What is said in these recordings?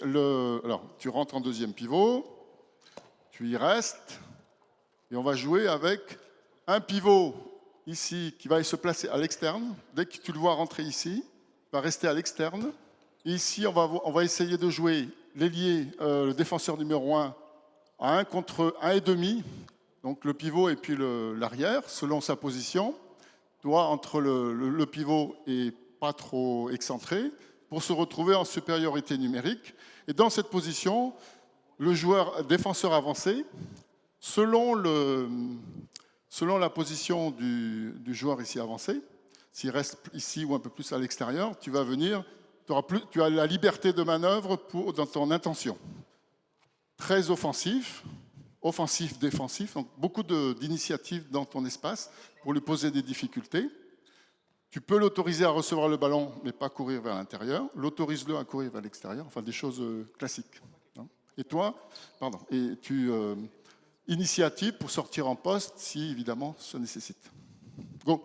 Alors, tu rentres en deuxième pivot, tu y restes, et on va jouer avec un pivot ici qui va se placer à l'externe. Dès que tu le vois rentrer ici, il va rester à l'externe. Ici, on va essayer de jouer l'ailier, le défenseur numéro 1, à 1 contre 1,5. Donc le pivot et puis l'arrière, selon sa position. Toi, entre le pivot et pas trop excentré, pour se retrouver en supériorité numérique. Et dans cette position, le joueur défenseur avancé, selon la position du joueur ici avancé, s'il reste ici ou un peu plus à l'extérieur, tu vas venir, tu as la liberté de manœuvre dans ton intention. Très offensif, défensif, donc beaucoup d'initiatives dans ton espace pour lui poser des difficultés. Tu peux l'autoriser à recevoir le ballon, mais pas courir vers l'intérieur. L'autorise-le à courir vers l'extérieur, enfin des choses classiques. Et toi, initiative pour sortir en poste si évidemment ça nécessite. Go.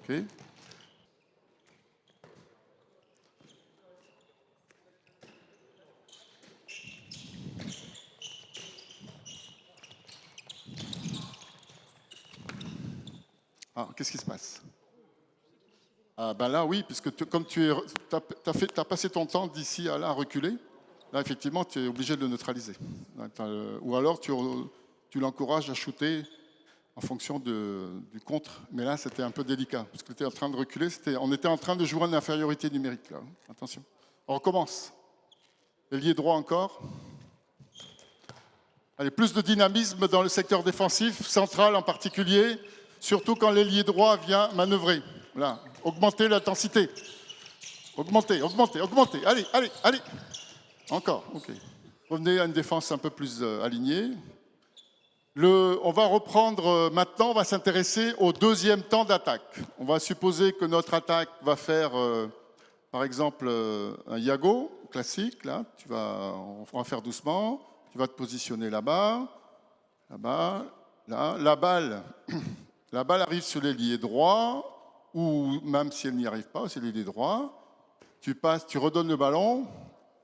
Okay. Ah, qu'est-ce qui se passe? Ah, ben là, oui, puisque comme tu as passé ton temps d'ici à là à reculer, là, effectivement, tu es obligé de le neutraliser. Ou alors, tu l'encourages à shooter en fonction du contre. Mais là, c'était un peu délicat, parce que tu étais en train de reculer. On était en train de jouer en infériorité numérique, là. Attention. On recommence. Ailier droit encore. Allez, plus de dynamisme dans le secteur défensif, central en particulier, surtout quand l'ailier droit vient manœuvrer. Là, augmentez l'intensité. Augmentez. Allez. Encore, ok. Revenez à une défense un peu plus alignée. On va reprendre maintenant, on va s'intéresser au deuxième temps d'attaque. On va supposer que notre attaque va faire, par exemple, un Yago classique. Là, on va faire doucement. Tu vas te positionner là-bas, là. La balle arrive sur l'ailier droit, ou même si elle n'y arrive pas, c'est l'ailier droit. Tu passes, tu redonnes le ballon.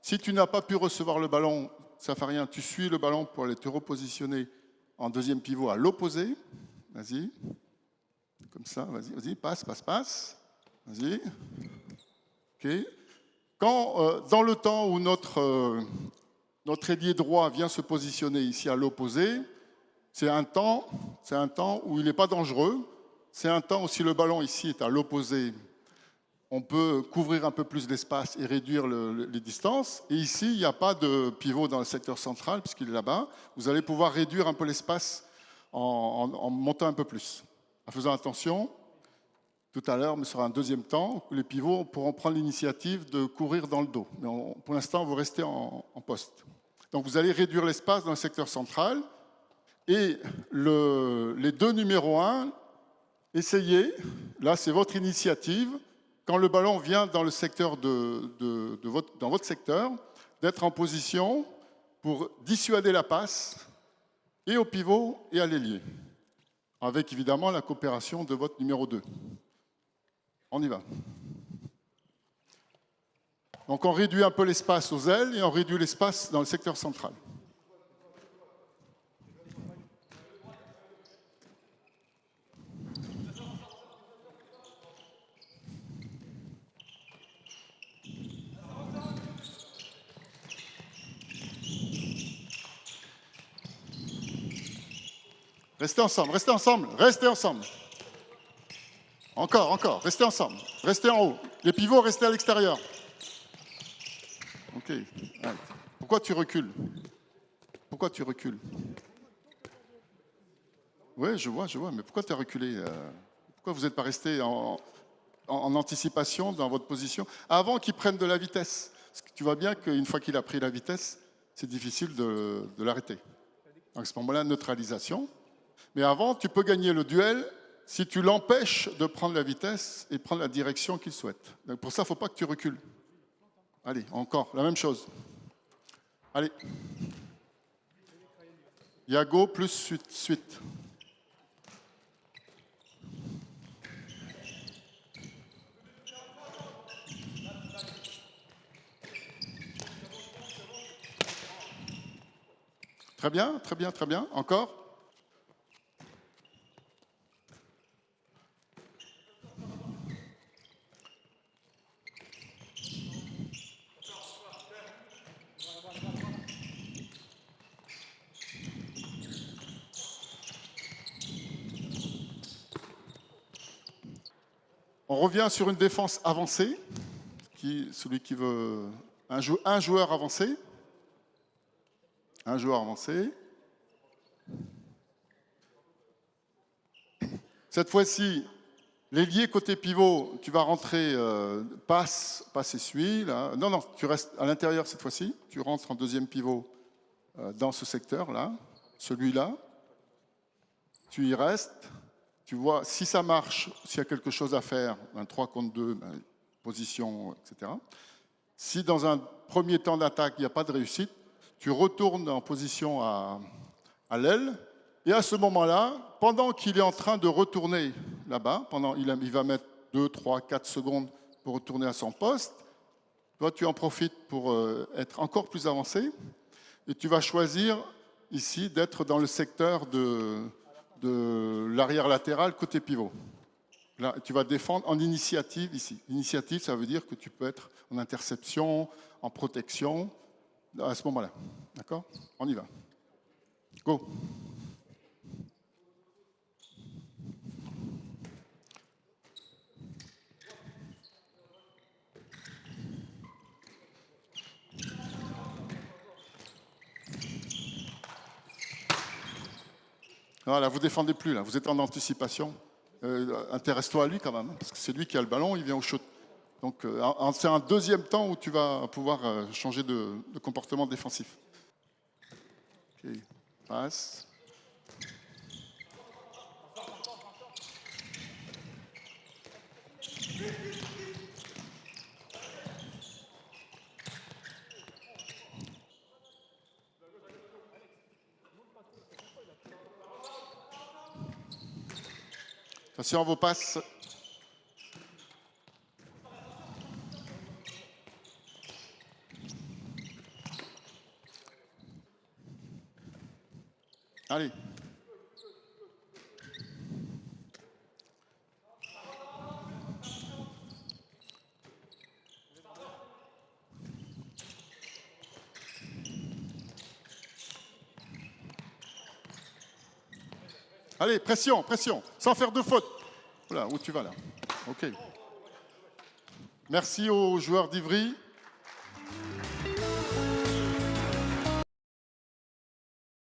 Si tu n'as pas pu recevoir le ballon, ça ne fait rien. Tu suis le ballon pour aller te repositionner en deuxième pivot à l'opposé. Vas-y. Comme ça, vas-y, passe. Vas-y. OK. Quand, dans le temps où notre ailier droit vient se positionner ici à l'opposé, c'est un temps où il n'est pas dangereux. C'est un temps où si le ballon ici est à l'opposé, on peut couvrir un peu plus d'espace et réduire les distances. Et ici, il n'y a pas de pivot dans le secteur central, puisqu'il est là-bas. Vous allez pouvoir réduire un peu l'espace en montant un peu plus. En faisant attention, tout à l'heure, mais sur un deuxième temps, les pivots pourront prendre l'initiative de courir dans le dos. Mais pour l'instant, vous restez en poste. Donc vous allez réduire l'espace dans le secteur central. Et les deux numéros 1, essayez, là c'est votre initiative, quand le ballon vient dans le secteur dans votre secteur, d'être en position pour dissuader la passe et au pivot et à l'ailier, avec évidemment la coopération de votre numéro 2. On y va. Donc on réduit un peu l'espace aux ailes et on réduit l'espace dans le secteur central. Restez ensemble. Encore, restez ensemble. Restez en haut. Les pivots, restez à l'extérieur. Ok. Pourquoi tu recules? Oui, je vois, mais pourquoi tu as reculé? Pourquoi vous n'êtes pas resté en anticipation dans votre position avant qu'il prenne de la vitesse? Parce que tu vois bien qu'une fois qu'il a pris la vitesse, c'est difficile de l'arrêter. Donc à ce moment-là, neutralisation. Mais avant, tu peux gagner le duel si tu l'empêches de prendre la vitesse et prendre la direction qu'il souhaite. Donc pour ça, il ne faut pas que tu recules. Allez, encore, la même chose. Allez. Yago plus suite, suite. Très bien, très bien, très bien. Encore. On revient sur une défense avancée, celui qui veut un joueur avancé. Un joueur avancé. Cette fois-ci, l'ailier côté pivot, tu vas rentrer passe et suit. Là. Non, non, tu restes à l'intérieur cette fois-ci. Tu rentres en deuxième pivot dans ce secteur-là, celui-là. Tu y restes. Tu vois, si ça marche, s'il y a quelque chose à faire, un 3 contre 2, position, etc. Si dans un premier temps d'attaque, il n'y a pas de réussite, tu retournes en position à l'aile. Et à ce moment-là, pendant qu'il est en train de retourner là-bas, il va mettre 2, 3, 4 secondes pour retourner à son poste, toi, tu en profites pour être encore plus avancé. Et tu vas choisir ici d'être dans le secteur de l'arrière latéral côté pivot. Là, tu vas défendre en initiative ici. Initiative, ça veut dire que tu peux être en interception, en protection, à ce moment-là. D'accord? On y va. Go. Voilà, vous ne défendez plus, là. Vous êtes en anticipation. Intéresse-toi à lui quand même, parce que c'est lui qui a le ballon, il vient au shoot. Donc, c'est un deuxième temps où tu vas pouvoir changer de comportement défensif. Ok, passe. Attention à vos passes. Allez. Allez, pression, pression, sans faire de faute. Voilà, où tu vas là? Ok. Merci aux joueurs d'Ivry.